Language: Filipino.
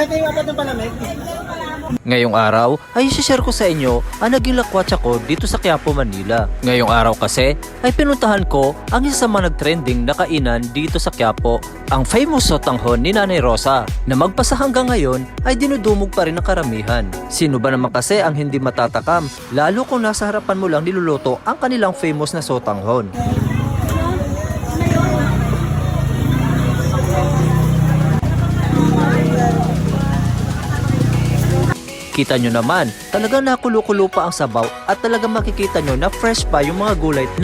Kaya kayo apat ng palamig. Ngayong araw ay isi-share ko sa inyo ang naging lakwatsa ko dito sa Quiapo, Manila. Ngayong araw kasi ay pinuntahan ko ang isa sa mga nag-trending na kainan dito sa Quiapo, ang famous sotanghon ni Nanay Rosa, na magpasa hanggang ngayon ay dinudumog pa rin ng karamihan. Sino ba naman kasi ang hindi matatakam, lalo kung nasa harapan mo lang niluluto ang kanilang famous na sotanghon. Kita nyo naman, talagang nakulo-kulo pa ang sabaw at talagang makikita nyo na fresh pa yung mga gulay na